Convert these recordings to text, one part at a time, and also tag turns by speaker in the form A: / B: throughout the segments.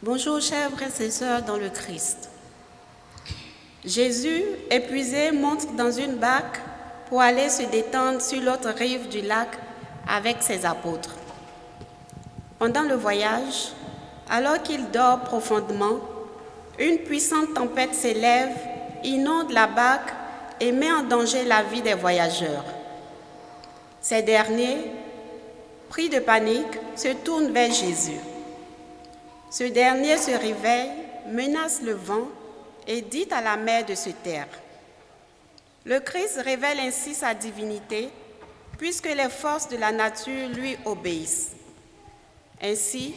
A: Bonjour chers frères et sœurs dans le Christ. Jésus, épuisé, monte dans une barque pour aller se détendre sur l'autre rive du lac avec ses apôtres. Pendant le voyage, alors qu'il dort profondément, une puissante tempête s'élève, inonde la barque et met en danger la vie des voyageurs. Ces derniers, pris de panique, se tournent vers Jésus. Ce dernier se réveille, menace le vent et dit à la mer de se taire. Le Christ révèle ainsi sa divinité, puisque les forces de la nature lui obéissent. Ainsi,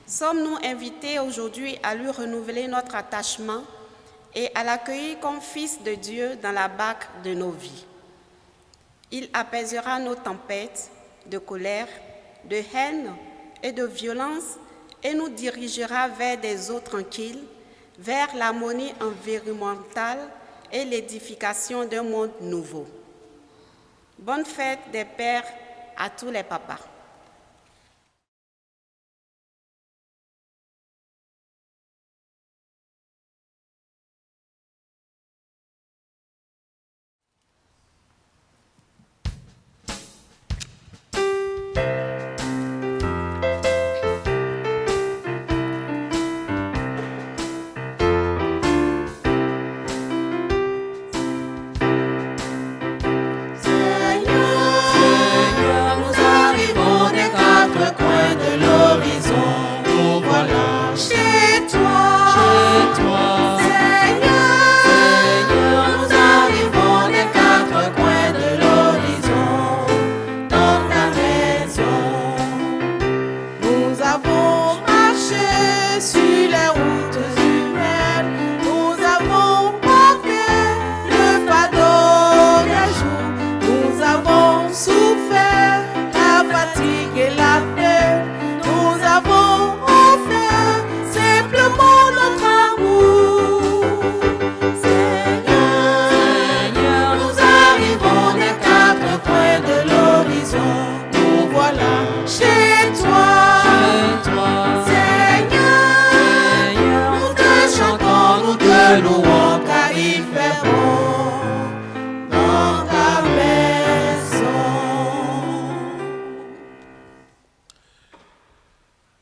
A: sommes-nous invités aujourd'hui à lui renouveler notre attachement et à l'accueillir comme Fils de Dieu dans la barque de nos vies. Il apaisera nos tempêtes de colère, de haine et de violence et nous dirigera vers des eaux tranquilles, vers l'harmonie environnementale et l'édification d'un monde nouveau. Bonne fête des pères à tous les papas.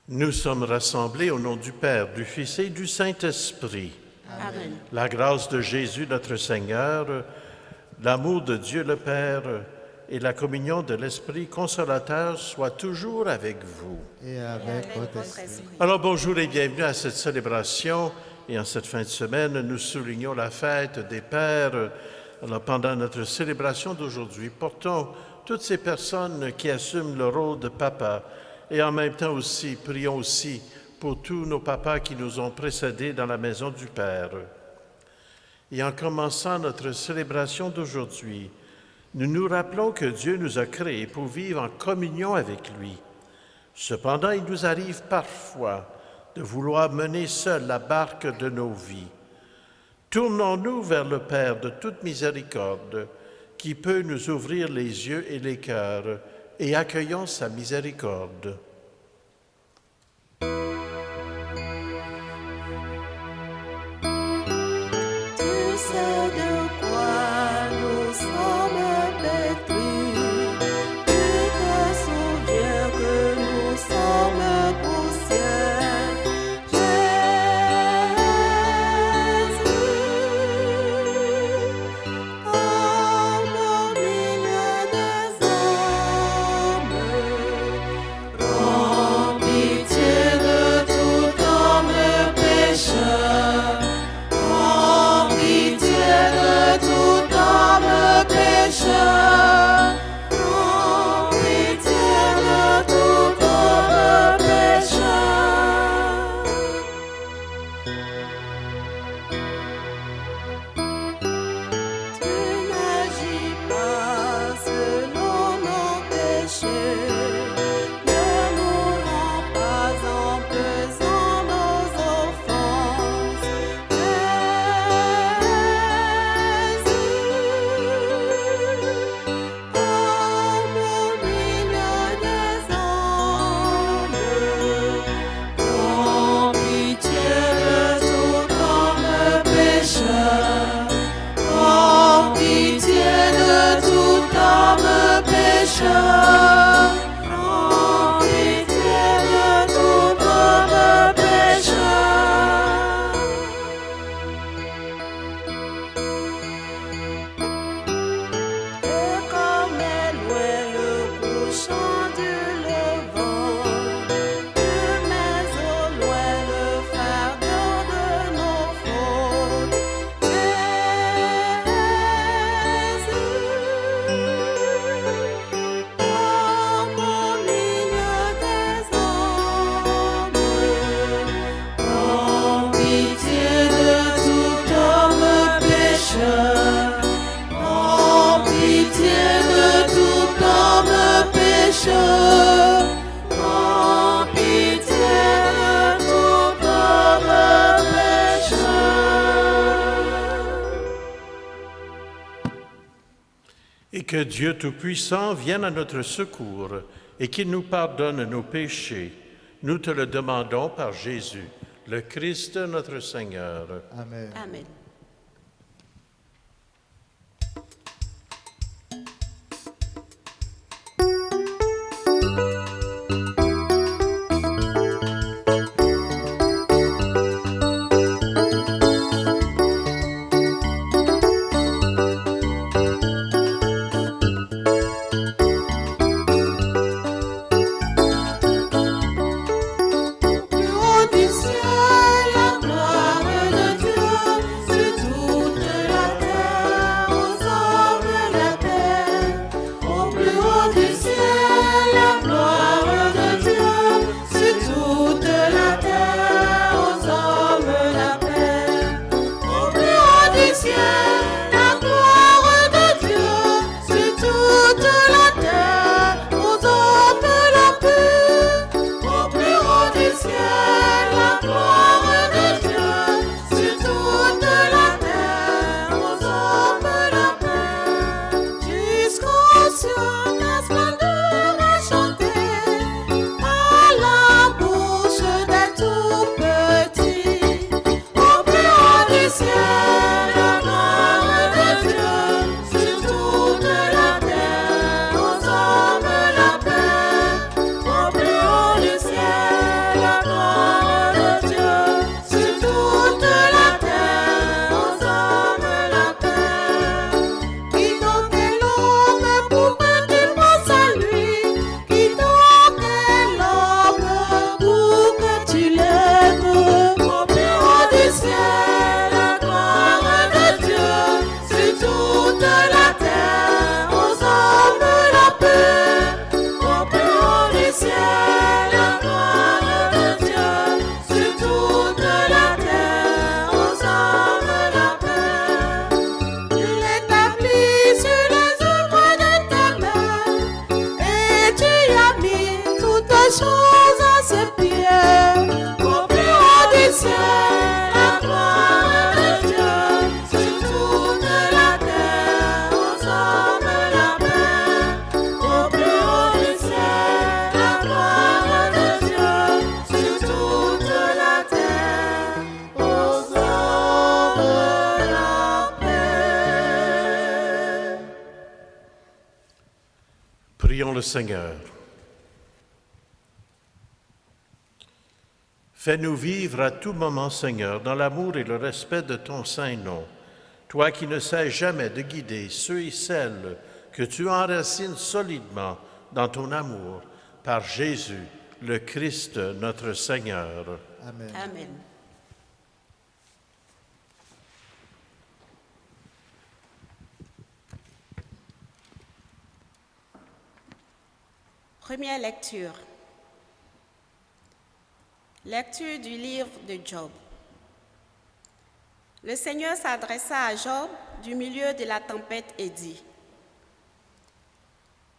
B: Nous sommes rassemblés au nom du Père, du Fils et du Saint-Esprit.
A: Amen.
B: La grâce de Jésus notre Seigneur, l'amour de Dieu le Père et la communion de l'Esprit consolateur soient toujours avec vous.
C: Et avec votre esprit.
B: Alors bonjour et bienvenue à cette célébration. Et en cette fin de semaine, nous soulignons la fête des Pères. Alors pendant notre célébration d'aujourd'hui, portons toutes ces personnes qui assument le rôle de papa. Et en même temps aussi, prions aussi pour tous nos papas qui nous ont précédés dans la maison du Père. Et en commençant notre célébration d'aujourd'hui, nous nous rappelons que Dieu nous a créés pour vivre en communion avec lui. Cependant, il nous arrive parfois de vouloir mener seul la barque de nos vies. Tournons-nous vers le Père de toute miséricorde, qui peut nous ouvrir les yeux et les cœurs, et accueillons sa miséricorde.
D: Tu sais de quoi nous sommes pétris, tu te souviens que nous sommes poussière. Jésus, au milieu des hommes,
B: que Dieu Tout-Puissant vienne à notre secours et qu'il nous pardonne nos péchés. Nous te le demandons par Jésus, le Christ notre Seigneur.
C: Amen.
A: Amen.
B: Prions le Seigneur. Fais-nous vivre à tout moment, Seigneur, dans l'amour et le respect de ton saint nom, toi qui ne cesses jamais de guider ceux et celles que tu enracines solidement dans ton amour, par Jésus, le Christ, notre Seigneur.
C: Amen.
A: Amen. Première lecture. Lecture du livre de Job. Le Seigneur s'adressa à Job du milieu de la tempête et dit: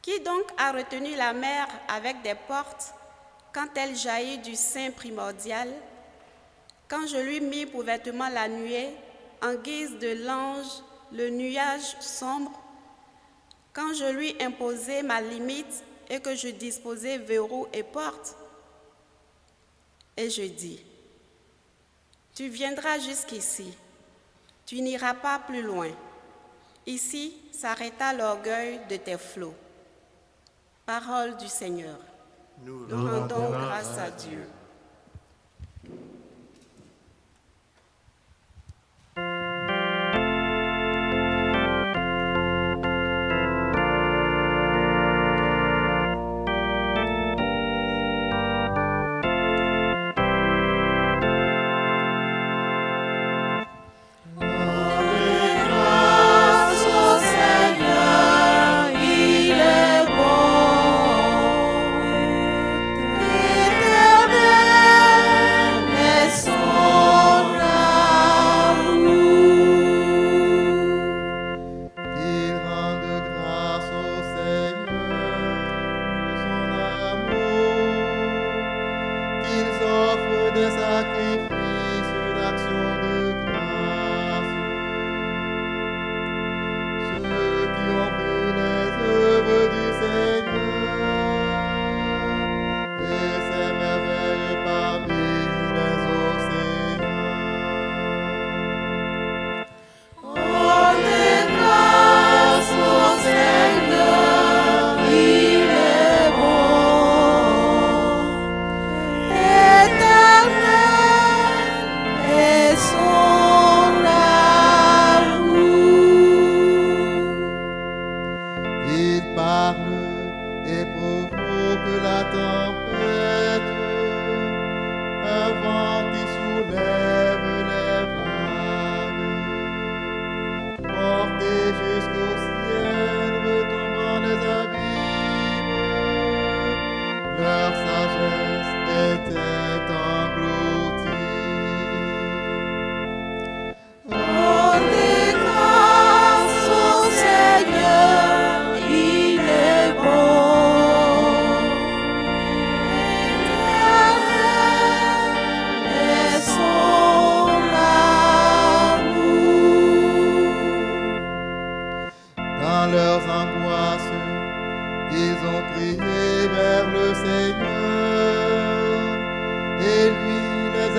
A: Qui donc a retenu la mer avec des portes quand elle jaillit du sein primordial, quand je lui mis pour vêtement la nuée, en guise de l'ange, le nuage sombre, quand je lui imposai ma limite et que je disposai verrous et portes? Et je dis: Tu viendras jusqu'ici, tu n'iras pas plus loin. Ici s'arrêta l'orgueil de tes flots. Parole du Seigneur. Nous rendons grâce à Dieu.
C: Ceux qui ont vu les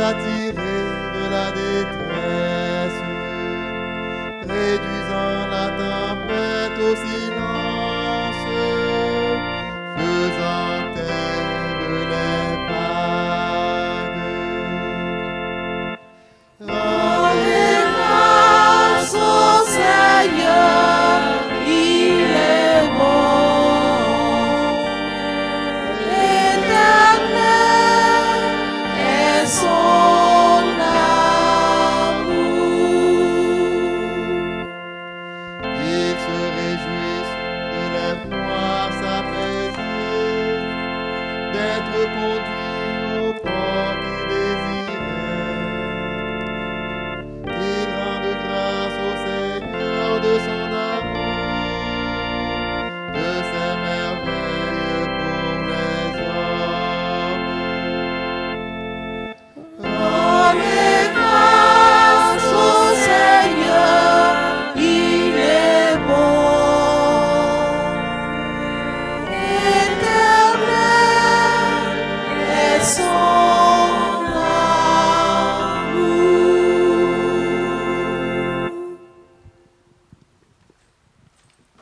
C: a tirés de la détresse, réduisant la tempête au silence, faisant taire les vagues.
D: Rendez grâce au Seigneur, il est bon. Éternel est son amour.
C: Ils se réjouissent de les voir s'apaiser, d'être conduits au port qu'ils désiraient. Ils rendent grâce au Seigneur de son amour, de ses merveilles pour les hommes.
D: Rendez grâce au Seigneur, il est bon. Éternel est son amour.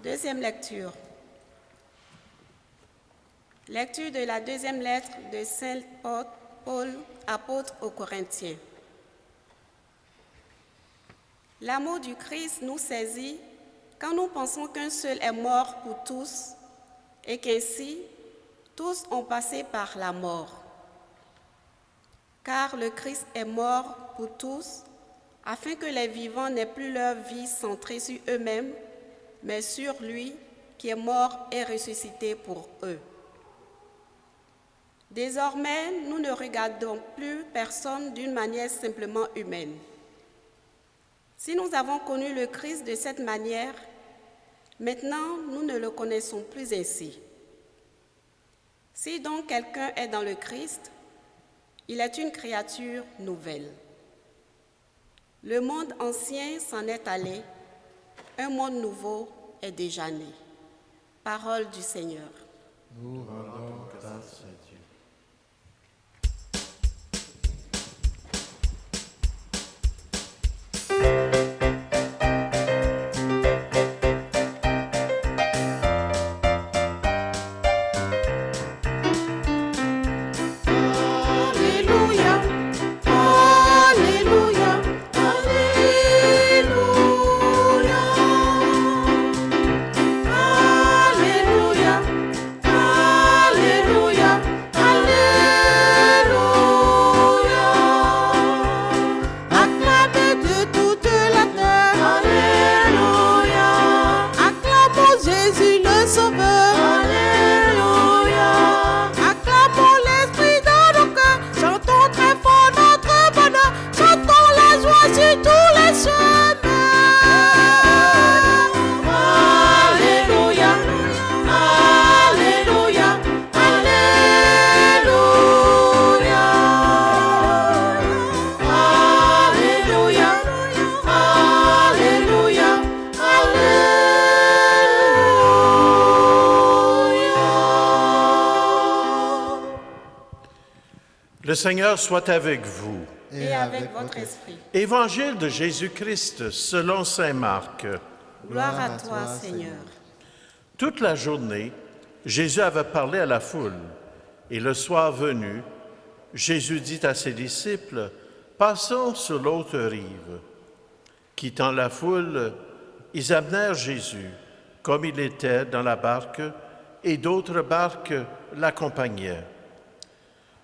A: Deuxième lecture. Lecture de la deuxième lettre de Saint Paul, apôtre aux Corinthiens. L'amour du Christ nous saisit quand nous pensons qu'un seul est mort pour tous et qu'ainsi tous ont passé par la mort. Car le Christ est mort pour tous, afin que les vivants n'aient plus leur vie centrée sur eux-mêmes, mais sur lui qui est mort et ressuscité pour eux. Désormais, nous ne regardons plus personne d'une manière simplement humaine. Si nous avons connu le Christ de cette manière, maintenant nous ne le connaissons plus ainsi. Si donc quelqu'un est dans le Christ, il est une créature nouvelle. Le monde ancien s'en est allé, un monde nouveau est déjà né. Parole du Seigneur.
C: Nous rendons grâce à Dieu.
D: Alléluia, Alléluia, Alléluia. Alléluia, Alléluia, Alléluia. Acclamez de toute la terre. Alléluia. Acclamons Jésus le Sauveur. Alléluia. Acclamons l'Esprit dans nos cœurs. Chantons très fort notre bonheur. Chantons la joie sur tous les chemins. Alléluia. Alléluia. Alléluia. Alléluia. Alléluia. Alléluia.
B: Le Seigneur soit avec vous.
A: Et avec votre esprit.
B: Évangile de Jésus-Christ selon saint Marc.
A: Gloire à toi, Seigneur.
B: Toute la journée, Jésus avait parlé à la foule. Et le soir venu, Jésus dit à ses disciples, « Passons sur l'autre rive. » Quittant la foule, ils amenèrent Jésus, comme il était dans la barque, et d'autres barques l'accompagnaient.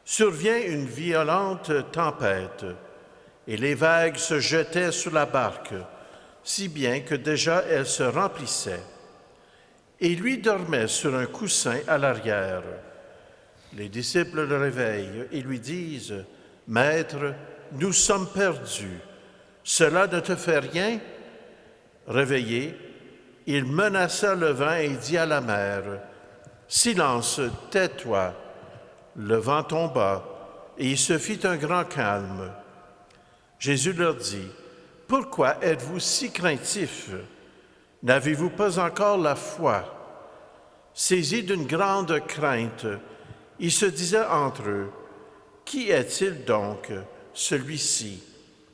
B: Survient une violente tempête, et les vagues se jetaient sur la barque, si bien que déjà elle se remplissait. Et lui dormait sur un coussin à l'arrière. Les disciples le réveillent et lui disent, « Maître, nous sommes perdus. Cela ne te fait rien? » Réveillé, il menaça le vent et dit à la mer, « Silence, tais-toi. » Le vent tomba et il se fit un grand calme. Jésus leur dit, « Pourquoi êtes-vous si craintifs? N'avez-vous pas encore la foi? » Saisis d'une grande crainte, ils se disaient entre eux, « Qui est-il donc celui-ci,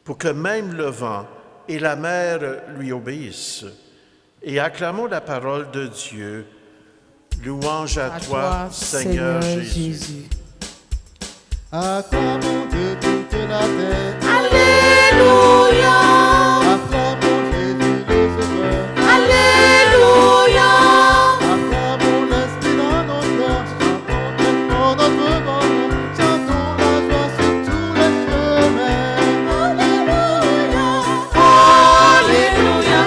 B: pour que même le vent et la mer lui obéissent. Et acclamons la parole de Dieu. Louange à toi, Seigneur Jésus.
C: Acclamons de toute la terre.
D: Alléluia.
C: Acclamons Jésus le Sauveur.
D: Alléluia.
C: Acclamons l'Esprit dans nos cœurs. Chantons notre bonheur. Chantons la joie sur tous les chemins.
D: Alléluia. Alléluia.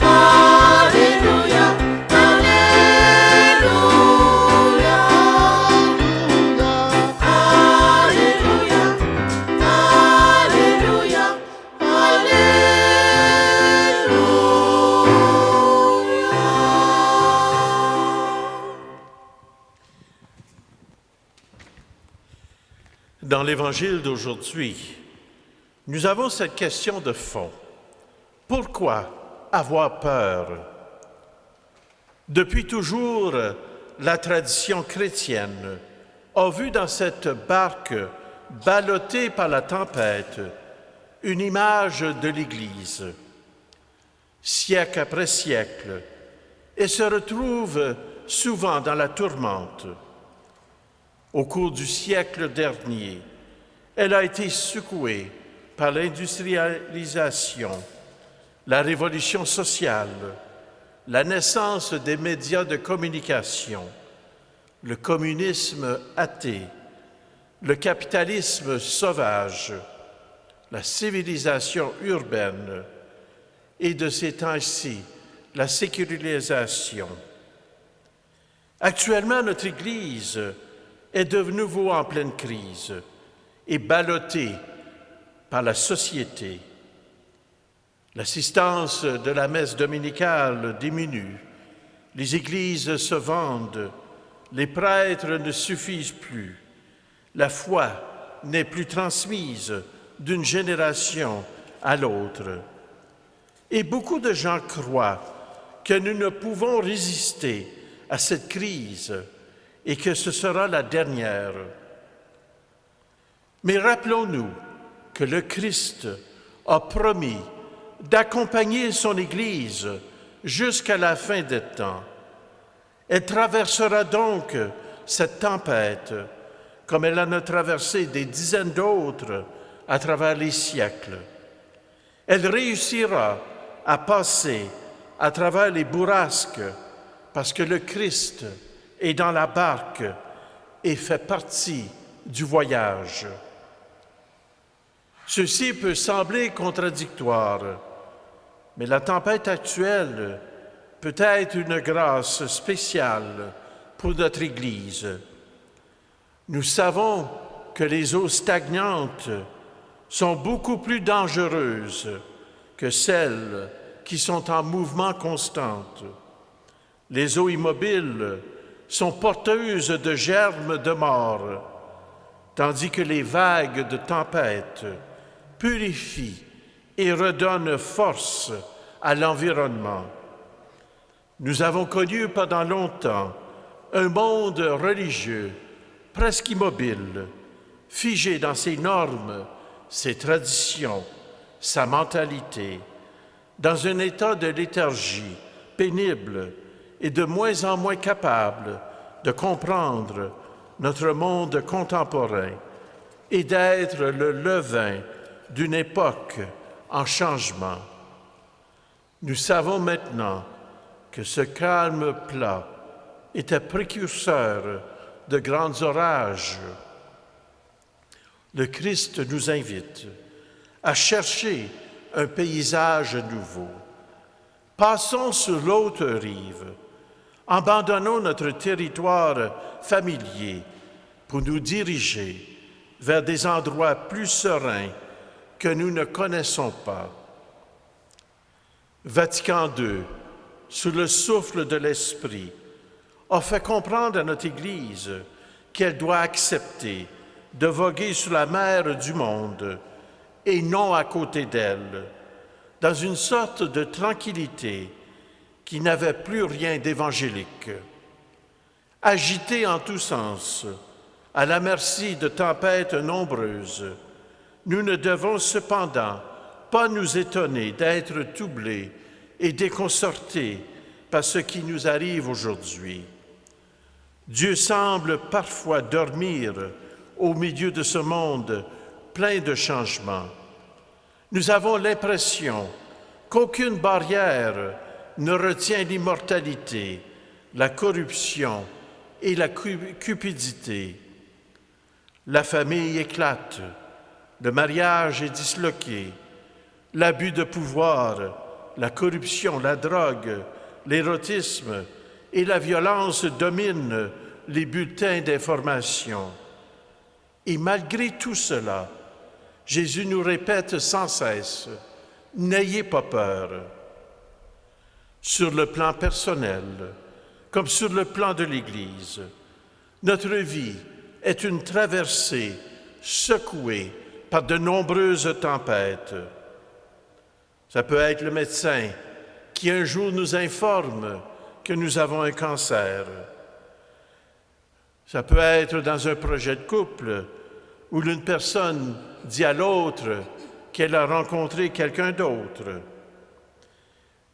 D: Alléluia.
B: Dans l'Évangile d'aujourd'hui, nous avons cette question de fond. Pourquoi avoir peur? Depuis toujours, la tradition chrétienne a vu dans cette barque ballottée par la tempête une image de l'Église, siècle après siècle, et se retrouve souvent dans la tourmente. Au cours du siècle dernier, elle a été secouée par l'industrialisation, la révolution sociale, la naissance des médias de communication, le communisme athée, le capitalisme sauvage, la civilisation urbaine et de ces temps-ci, la sécularisation. Actuellement, notre Église est de nouveau en pleine crise et ballottée par la société. L'assistance de la messe dominicale diminue, les églises se vendent, les prêtres ne suffisent plus, la foi n'est plus transmise d'une génération à l'autre. Et beaucoup de gens croient que nous ne pouvons résister à cette crise et que ce sera la dernière. Mais rappelons-nous que le Christ a promis d'accompagner son Église jusqu'à la fin des temps. Elle traversera donc cette tempête comme elle en a traversé des dizaines d'autres à travers les siècles. Elle réussira à passer à travers les bourrasques parce que le Christ est dans la barque et fait partie du voyage. Ceci peut sembler contradictoire, mais la tempête actuelle peut être une grâce spéciale pour notre Église. Nous savons que les eaux stagnantes sont beaucoup plus dangereuses que celles qui sont en mouvement constant. Les eaux immobiles sont porteuses de germes de mort, tandis que les vagues de tempête purifient et redonnent force à l'environnement. Nous avons connu pendant longtemps un monde religieux presque immobile, figé dans ses normes, ses traditions, sa mentalité, dans un état de léthargie pénible et de moins en moins capable de comprendre notre monde contemporain et d'être le levain d'une époque en changement. Nous savons maintenant que ce calme plat était précurseur de grands orages. Le Christ nous invite à chercher un paysage nouveau. Passons sur l'autre rive. Abandonnons notre territoire familier pour nous diriger vers des endroits plus sereins que nous ne connaissons pas. Vatican II, sous le souffle de l'Esprit, a fait comprendre à notre Église qu'elle doit accepter de voguer sur la mer du monde et non à côté d'elle, dans une sorte de tranquillité qui n'avait plus rien d'évangélique. Agitée en tous sens, à la merci de tempêtes nombreuses, Nous ne devons cependant pas nous étonner d'être troublés et déconcertés par ce qui nous arrive aujourd'hui. Dieu semble parfois dormir au milieu de ce monde plein de changements. Nous avons l'impression qu'aucune barrière ne retient l'immortalité, la corruption et la cupidité. La famille éclate, le mariage est disloqué, l'abus de pouvoir, la corruption, la drogue, l'érotisme et la violence dominent les bulletins d'information. Et malgré tout cela, Jésus nous répète sans cesse, « N'ayez pas peur ». Sur le plan personnel, comme sur le plan de l'Église, notre vie est une traversée secouée par de nombreuses tempêtes. Ça peut être le médecin qui un jour nous informe que nous avons un cancer. Ça peut être dans un projet de couple où l'une personne dit à l'autre qu'elle a rencontré quelqu'un d'autre.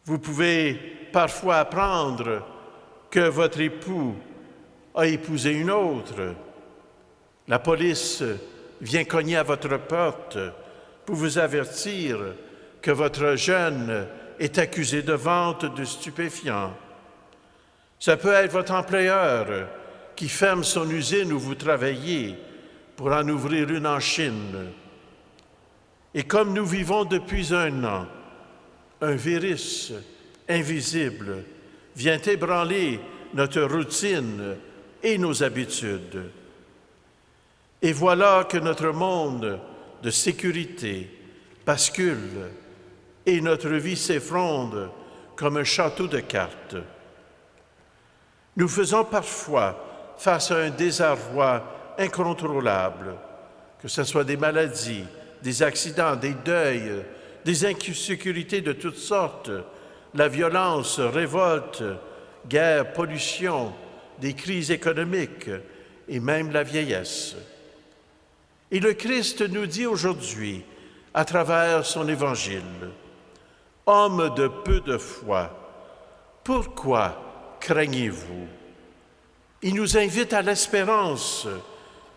B: Vous pouvez parfois apprendre que votre époux a épousé une autre. La police vient cogner à votre porte pour vous avertir que votre jeune est accusé de vente de stupéfiants. Ça peut être votre employeur qui ferme son usine où vous travaillez pour en ouvrir une en Chine. Et comme nous vivons depuis 1 an, un virus invisible vient ébranler notre routine et nos habitudes. Et voilà que notre monde de sécurité bascule et notre vie s'effondre comme un château de cartes. Nous faisons parfois face à un désarroi incontrôlable, que ce soit des maladies, des accidents, des deuils, des insécurités de toutes sortes, la violence, révolte, guerre, pollution, des crises économiques et même la vieillesse. Et le Christ nous dit aujourd'hui, à travers son évangile, « Hommes de peu de foi, pourquoi craignez-vous » Il nous invite à l'espérance,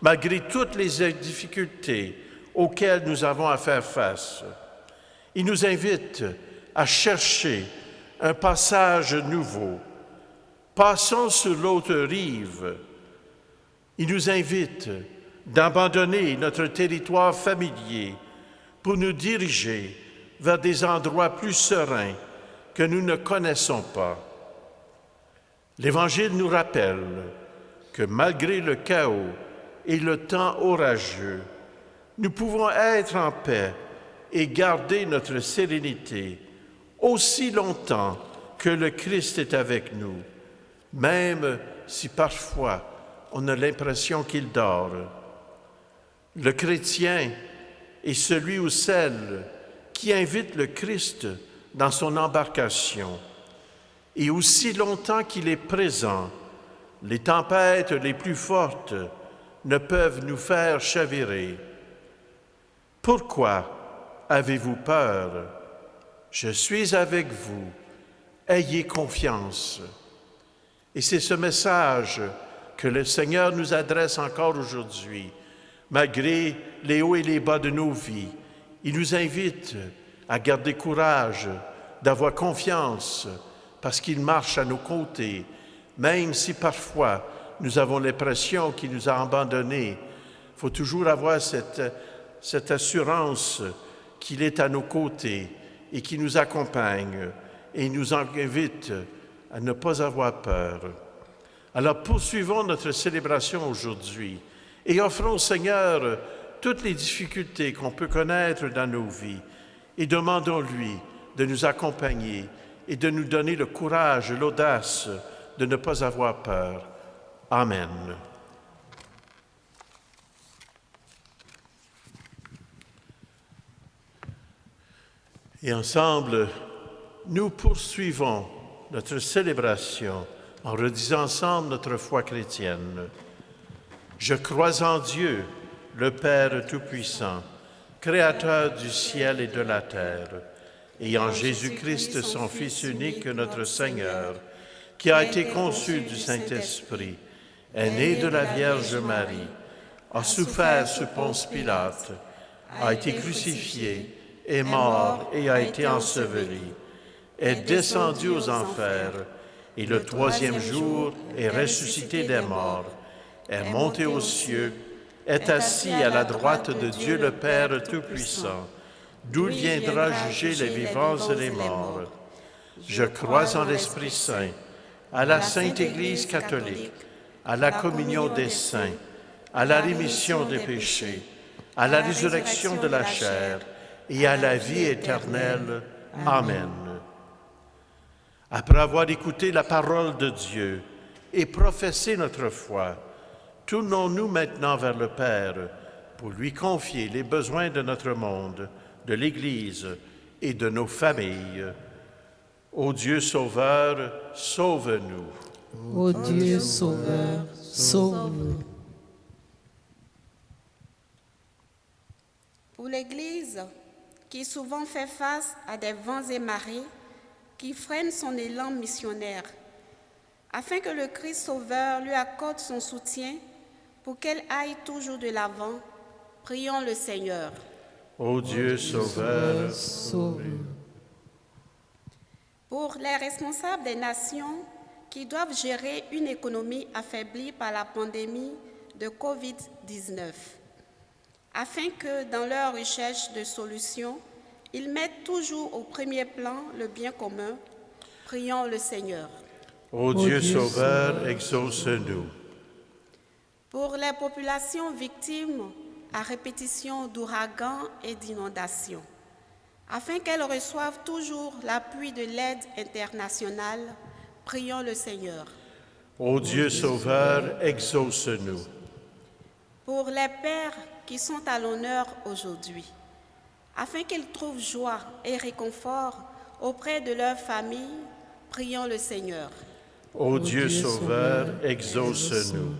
B: malgré toutes les difficultés auxquelles nous avons à faire face. Il nous invite à chercher un passage nouveau. Passons sur l'autre rive. Il nous invite d'abandonner notre territoire familier pour nous diriger vers des endroits plus sereins que nous ne connaissons pas. L'Évangile nous rappelle que malgré le chaos et le temps orageux, nous pouvons être en paix et garder notre sérénité aussi longtemps que le Christ est avec nous, même si parfois on a l'impression qu'il dort. Le chrétien est celui ou celle qui invite le Christ dans son embarcation. Et aussi longtemps qu'il est présent, les tempêtes les plus fortes ne peuvent nous faire chavirer. Pourquoi avez-vous peur? Je suis avec vous. Ayez confiance. Et c'est ce message que le Seigneur nous adresse encore aujourd'hui. Malgré les hauts et les bas de nos vies, il nous invite à garder courage, d'avoir confiance, parce qu'il marche à nos côtés, même si parfois nous avons l'impression qu'il nous a abandonnés. Il faut toujours avoir cette assurance qu'il est à nos côtés et qu'il nous accompagne et il nous invite à ne pas avoir peur. Alors poursuivons notre célébration aujourd'hui et offrons au Seigneur toutes les difficultés qu'on peut connaître dans nos vies et demandons-lui de nous accompagner et de nous donner le courage, l'audace de ne pas avoir peur. Amen. Et ensemble, nous poursuivons notre célébration en redisant ensemble notre foi chrétienne. Je crois en Dieu, le Père Tout-Puissant, Créateur du ciel et de la terre, et en Jésus-Christ, son Fils unique, notre Seigneur, qui a été conçu du Saint-Esprit, est né de la Vierge Marie, a souffert sous Ponce Pilate, a été crucifié, est mort et a été enseveli, est descendu aux enfers, et le troisième jour est ressuscité des morts, est monté aux cieux, est assis à la droite de Dieu le Père Tout-Puissant, d'où il viendra juger les vivants et les morts. Je crois en l'Esprit Saint, à la Sainte Église catholique, à la communion des saints, à la rémission des péchés, à la résurrection de la chair et à la vie éternelle. Amen. Après avoir écouté la parole de Dieu et professé notre foi, tournons-nous maintenant vers le Père pour lui confier les besoins de notre monde, de l'Église et de nos familles. Ô Dieu Sauveur, sauve-nous.
D: Ô Dieu Sauveur, sauve-nous.
A: Pour l'Église, qui souvent fait face à des vents et marées qui freinent son élan missionnaire, afin que le Christ Sauveur lui accorde son soutien pour qu'elle aille toujours de l'avant, prions le Seigneur.
B: Ô Dieu Sauveur,
D: sauve-nous.
A: Pour les responsables des nations qui doivent gérer une économie affaiblie par la pandémie de COVID-19, afin que dans leur recherche de solutions, ils mettent toujours au premier plan le bien commun, prions le Seigneur.
B: Ô Dieu Sauveur, exauce-nous.
A: Pour les populations victimes à répétition d'ouragans et d'inondations, afin qu'elles reçoivent toujours l'appui de l'aide internationale, prions le Seigneur.
B: Ô Dieu Sauveur, exauce-nous.
A: Pour les pères qui sont à l'honneur aujourd'hui, afin qu'ils trouvent joie et réconfort auprès de leur famille, prions le Seigneur.
B: Ô Dieu Sauveur, exauce-nous.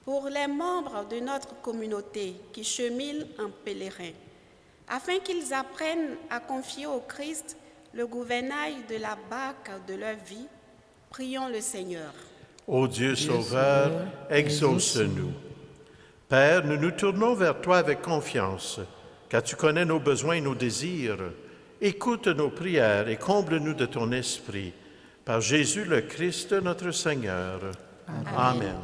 A: Pour les membres de notre communauté qui cheminent en pèlerin, afin qu'ils apprennent à confier au Christ le gouvernail de la barque de leur vie, prions le Seigneur.
B: Ô Dieu Sauveur, exauce-nous. Père, nous nous tournons vers toi avec confiance, car tu connais nos besoins et nos désirs. Écoute nos prières et comble-nous de ton esprit. Par Jésus le Christ, notre Seigneur. Amen.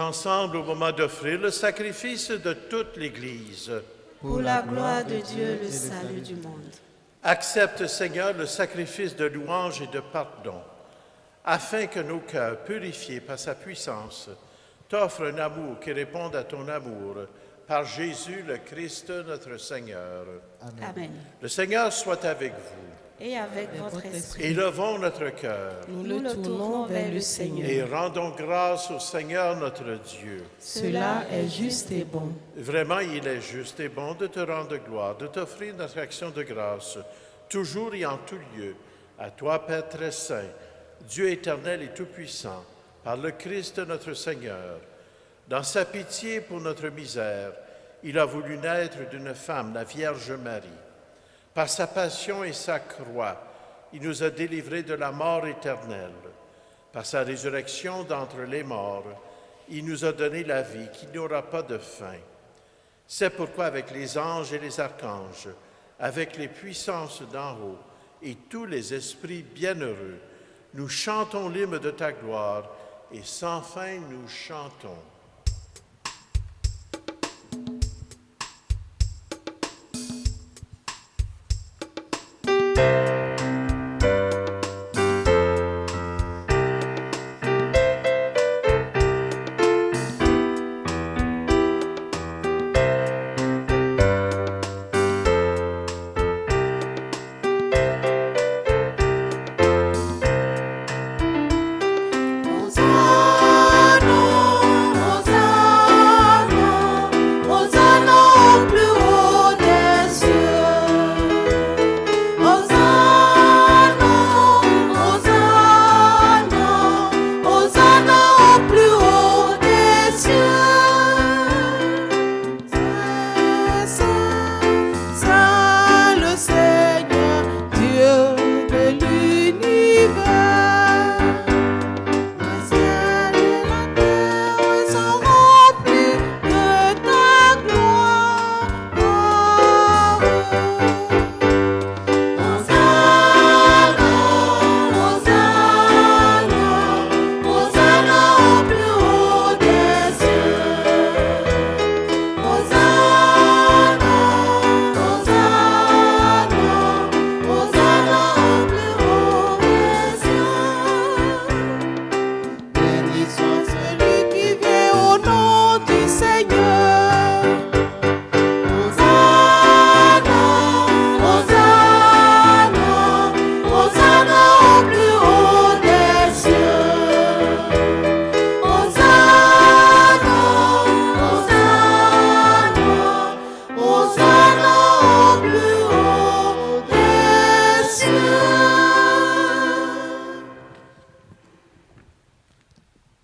B: ensemble au moment d'offrir le sacrifice de toute l'Église.
A: Pour la gloire de Dieu, le salut du monde.
B: Accepte, Seigneur, le sacrifice de louange et de pardon, afin que nos cœurs, purifiés par sa puissance, t'offrent un amour qui réponde à ton amour, par Jésus le Christ, notre Seigneur.
A: Amen.
B: Le Seigneur soit avec vous.
A: Et avec votre esprit,
B: Élevons notre cœur
D: Nous le tournons vers le Seigneur.
B: et rendons grâce au Seigneur notre Dieu.
D: Cela est juste et bon.
B: Vraiment, il est juste et bon de te rendre gloire, de t'offrir notre action de grâce, toujours et en tout lieu, à toi, Père très saint, Dieu éternel et tout-puissant, par le Christ notre Seigneur. Dans sa pitié pour notre misère, il a voulu naître d'une femme, la Vierge Marie. Par sa passion et sa croix, il nous a délivrés de la mort éternelle. Par sa résurrection d'entre les morts, il nous a donné la vie qui n'aura pas de fin. C'est pourquoi avec les anges et les archanges, avec les puissances d'en haut et tous les esprits bienheureux, nous chantons l'hymne de ta gloire et sans fin nous chantons.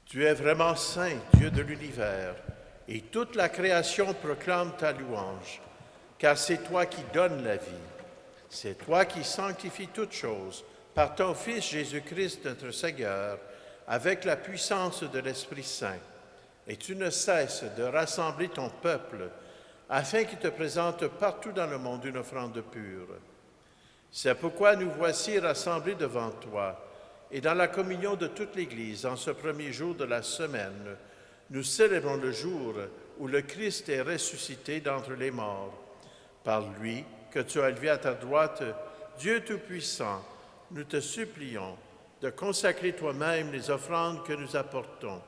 B: Tu es vraiment saint, Dieu de l'univers, et toute la création proclame ta louange, car c'est toi qui donnes la vie. C'est toi qui sanctifies toutes choses par ton Fils Jésus-Christ notre Seigneur, avec la puissance de l'Esprit Saint. Et tu ne cesses de rassembler ton peuple, afin qu'il te présente partout dans le monde une offrande pure. C'est pourquoi nous voici rassemblés devant toi, et dans la communion de toute l'Église, en ce premier jour de la semaine, nous célébrons le jour où le Christ est ressuscité d'entre les morts. Par lui, que tu as élevé à ta droite, Dieu Tout-Puissant, nous te supplions de consacrer toi-même les offrandes que nous apportons.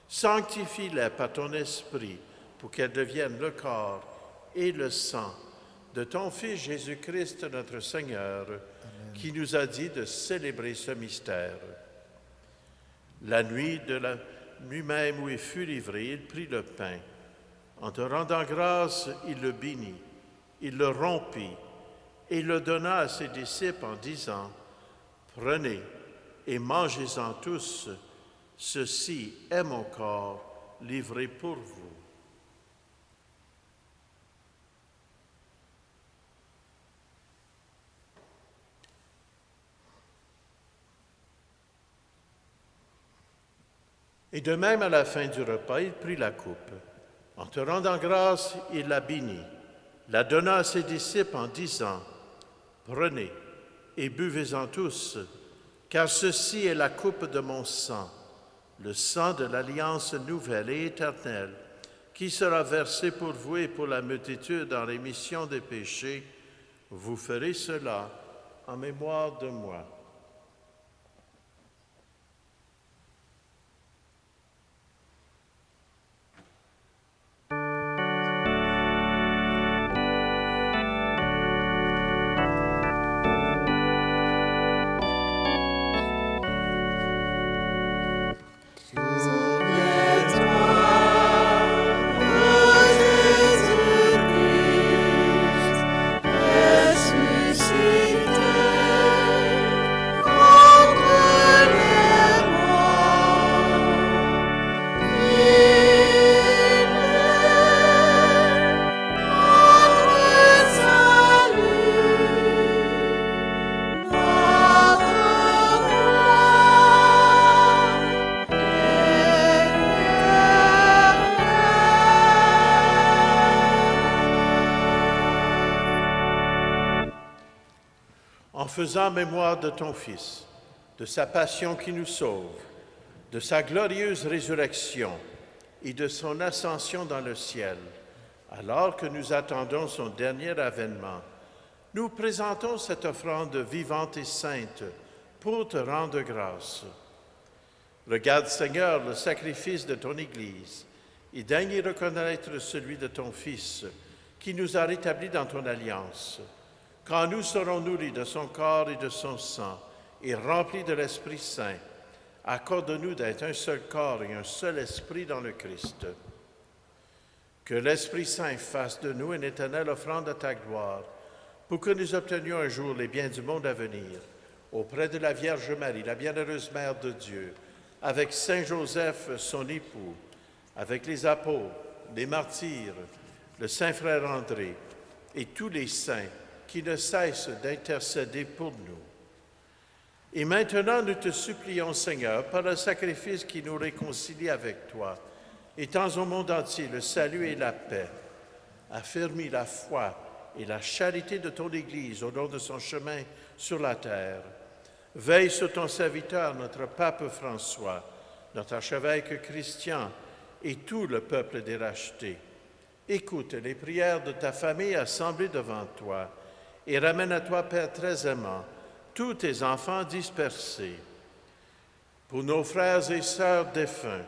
B: Sanctifie-les par ton esprit pour qu'elles deviennent le corps et le sang de ton Fils Jésus-Christ notre Seigneur, qui nous a dit de célébrer ce mystère. La nuit même où il fut livré, il prit le pain. En te rendant grâce, il le bénit, il le rompit et le donna à ses disciples en disant, « Prenez et mangez-en tous, ceci est mon corps livré pour vous. » Et de même, à la fin du repas, il prit la coupe. En te rendant grâce, il la bénit, la donna à ses disciples en disant, « Prenez et buvez-en tous, car ceci est la coupe de mon sang, le sang de l'alliance nouvelle et éternelle, qui sera versé pour vous et pour la multitude en rémission des péchés, vous ferez cela en mémoire de moi. En faisant mémoire de ton Fils, de sa passion qui nous sauve, de sa glorieuse résurrection et de son ascension dans le ciel, alors que nous attendons son dernier avènement, nous présentons cette offrande vivante et sainte pour te rendre grâce. Regarde, Seigneur, le sacrifice de ton Église et daigne y reconnaître celui de ton Fils qui nous a rétablis dans ton alliance. Quand nous serons nourris de son corps et de son sang et remplis de l'Esprit Saint, accorde-nous d'être un seul corps et un seul esprit dans le Christ. Que l'Esprit Saint fasse de nous une éternelle offrande à ta gloire, pour que nous obtenions un jour les biens du monde à venir, auprès de la Vierge Marie, la bienheureuse Mère de Dieu, avec Saint Joseph, son époux, avec les apôtres, les martyrs, le Saint Frère André et tous les saints qui ne cessent d'intercéder pour nous. Et maintenant, nous te supplions, Seigneur, par le sacrifice qui nous réconcilie avec toi, étends au monde entier le salut et la paix. Affermis la foi et la charité de ton Église au long de son chemin sur la terre. Veille sur ton serviteur, notre pape François, notre archevêque Christian et tout le peuple des rachetés. Écoute les prières de ta famille assemblée devant toi et ramène à toi, Père très aimant, tous tes enfants dispersés. Pour nos frères et sœurs défunts,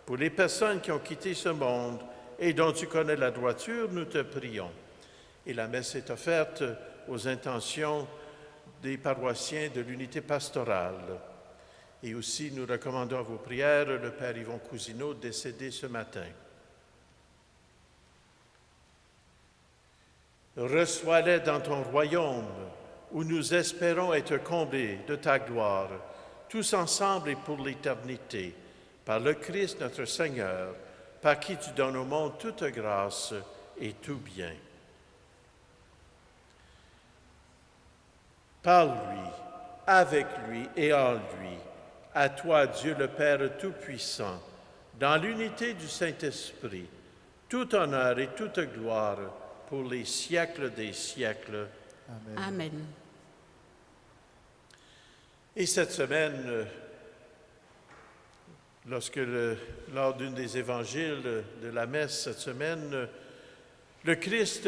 B: pour les personnes qui ont quitté ce monde et dont tu connais la droiture, nous te prions. Et la messe est offerte aux intentions des paroissiens de l'unité pastorale. Et aussi, nous recommandons à vos prières le Père Yvon Cousineau, décédé ce matin. Reçois-les dans ton royaume, où nous espérons être comblés de ta gloire, tous ensemble et pour l'éternité, par le Christ notre Seigneur, par qui tu donnes au monde toute grâce et tout bien. Par lui, avec lui et en lui, à toi, Dieu le Père Tout-Puissant, dans l'unité du Saint-Esprit, tout honneur et toute gloire pour les siècles des siècles.
C: Amen.
A: Amen.
B: Et cette semaine, lors d'une des évangiles de la messe cette semaine, le Christ,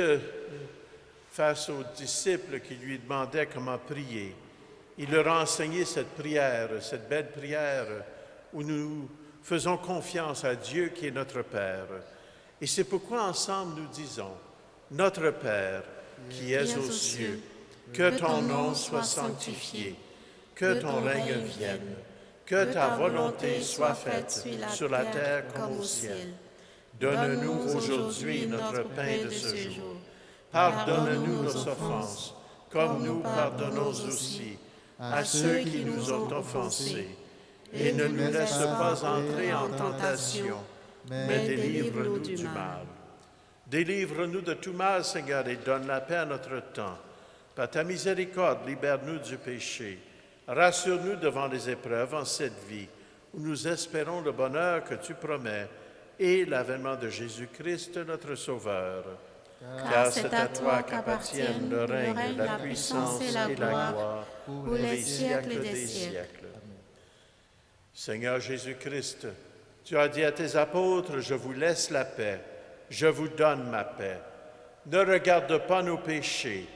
B: face aux disciples qui lui demandaient comment prier, il leur a enseigné cette prière, cette belle prière où nous faisons confiance à Dieu qui est notre Père. Et c'est pourquoi ensemble nous disons, Notre Père qui es aux cieux, que ton nom soit sanctifié, que ton règne vienne, que ta volonté soit faite sur la terre comme au ciel. Donne-nous aujourd'hui notre pain de ce jour. Pardonne-nous nos offenses, comme nous pardonnons aussi à ceux qui nous ont offensés. Et ne nous laisse pas entrer en tentation, mais délivre-nous du mal. Délivre-nous de tout mal, Seigneur, et donne la paix à notre temps. Par ta miséricorde, libère-nous du péché. Rassure-nous devant les épreuves en cette vie, où nous espérons le bonheur que tu promets et l'avènement de Jésus-Christ, notre Sauveur. Car c'est à toi qu'appartiennent le règne, la puissance et la gloire pour les siècles des siècles. Seigneur Jésus-Christ, tu as dit à tes apôtres, je vous laisse la paix, je vous donne ma paix. Ne regarde pas nos péchés,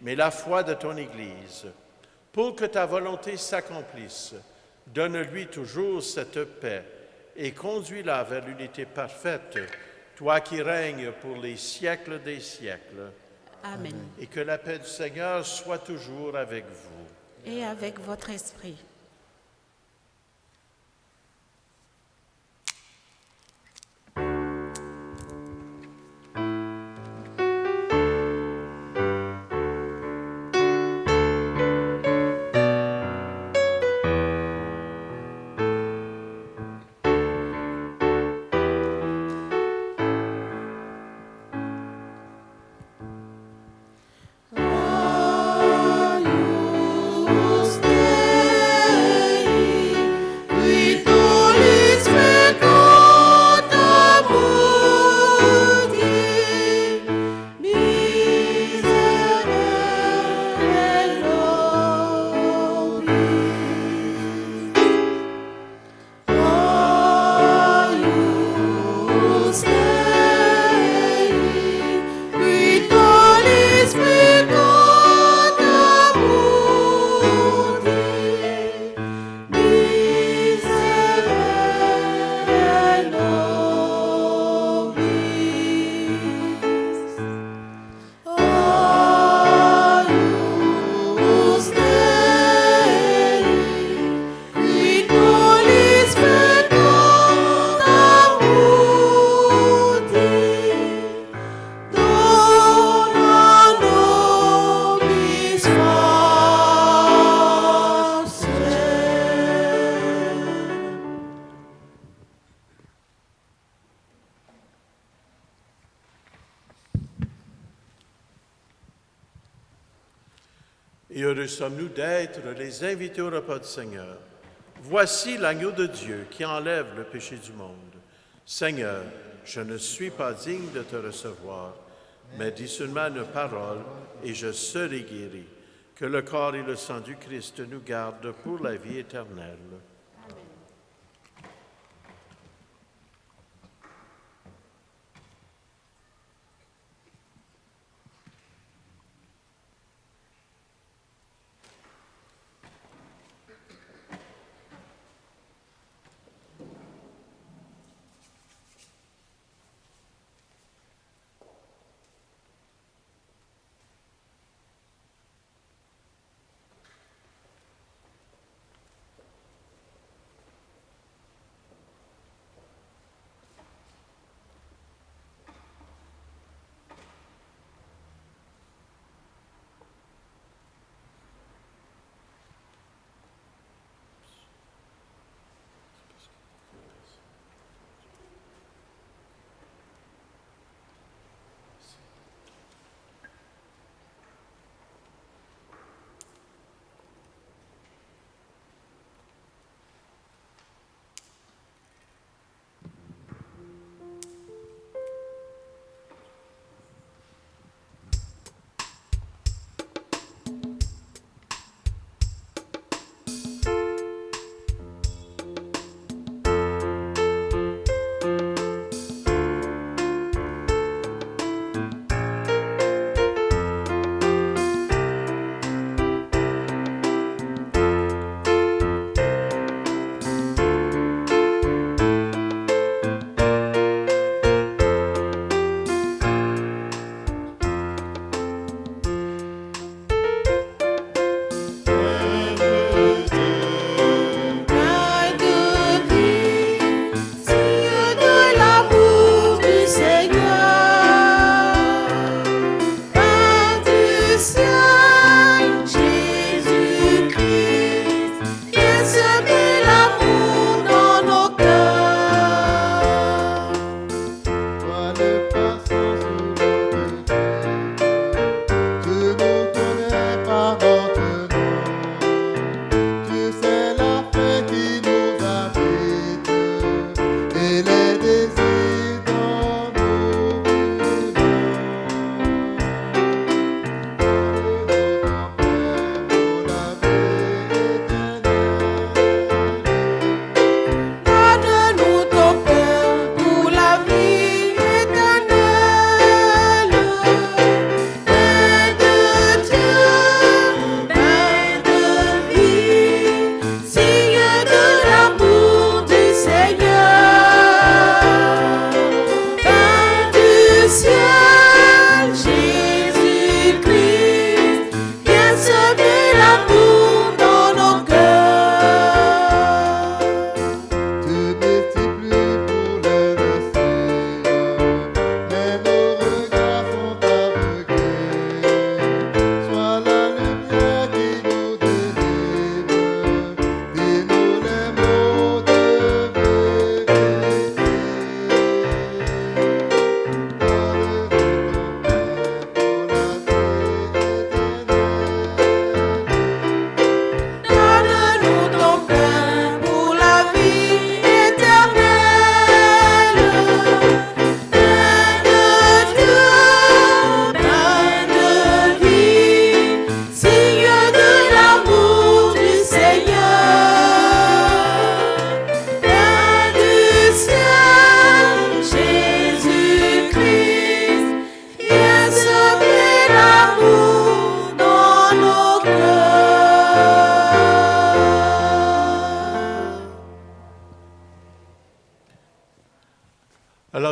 B: mais la foi de ton Église. Pour que ta volonté s'accomplisse, donne-lui toujours cette paix et conduis-la vers l'unité parfaite, toi qui règnes pour les siècles des siècles.
A: Amen.
B: Et que la paix du Seigneur soit toujours avec vous.
A: Et avec votre esprit.
B: Et heureux sommes-nous d'être les invités au repas du Seigneur. Voici l'agneau de Dieu qui enlève le péché du monde. Seigneur, je ne suis pas digne de te recevoir, mais dis seulement une parole et je serai guéri. Que le corps et le sang du Christ nous gardent pour la vie éternelle.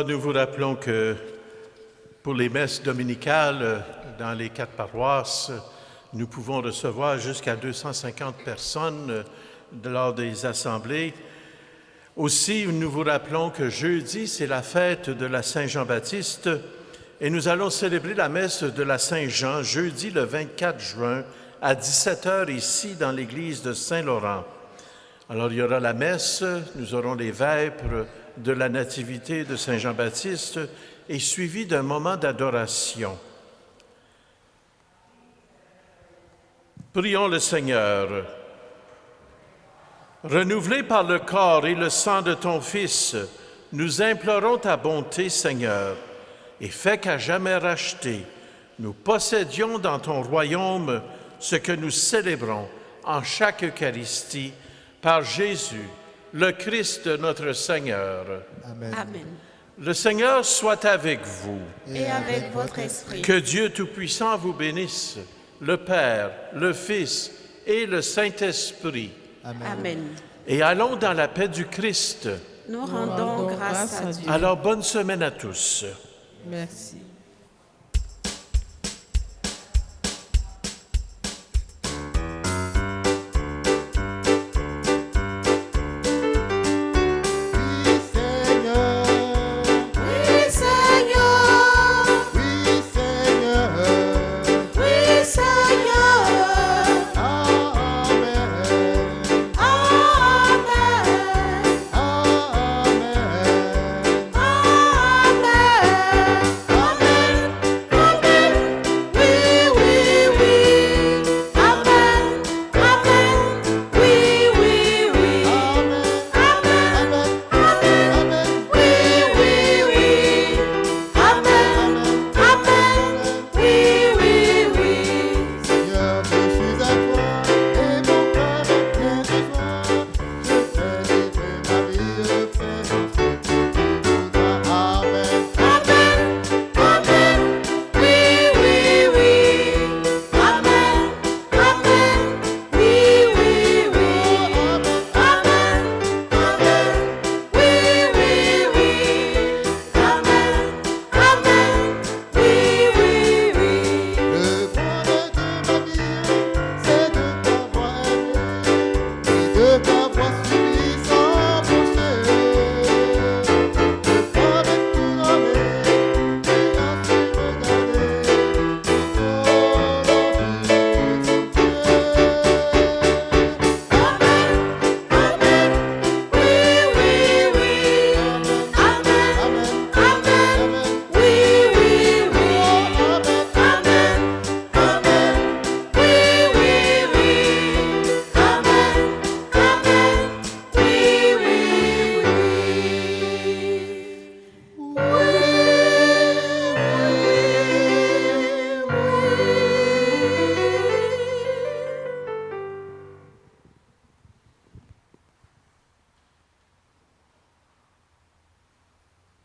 B: nous vous rappelons que pour les messes dominicales dans les 4 paroisses, nous pouvons recevoir jusqu'à 250 personnes lors des assemblées. Aussi, nous vous rappelons que jeudi, c'est la fête de la Saint-Jean-Baptiste et nous allons célébrer la messe de la Saint-Jean jeudi le 24 juin à 17h ici dans l'église de Saint-Laurent. Alors, il y aura la messe, nous aurons les vêpres de la Nativité de Saint-Jean-Baptiste et suivi d'un moment d'adoration. Prions le Seigneur. Renouvelés par le corps et le sang de ton Fils, nous implorons ta bonté, Seigneur, et fais qu'à jamais racheté, nous possédions dans ton royaume ce que nous célébrons en chaque Eucharistie par Jésus, le Christ notre Seigneur.
C: Amen.
A: Amen.
B: Le Seigneur soit avec vous.
A: Et avec votre esprit.
B: Que Dieu Tout-Puissant vous bénisse, le Père, le Fils et le Saint-Esprit.
A: Amen.
B: Et allons dans la paix du Christ.
A: Nous rendons grâce à Dieu.
B: Alors, bonne semaine à tous.
D: Merci.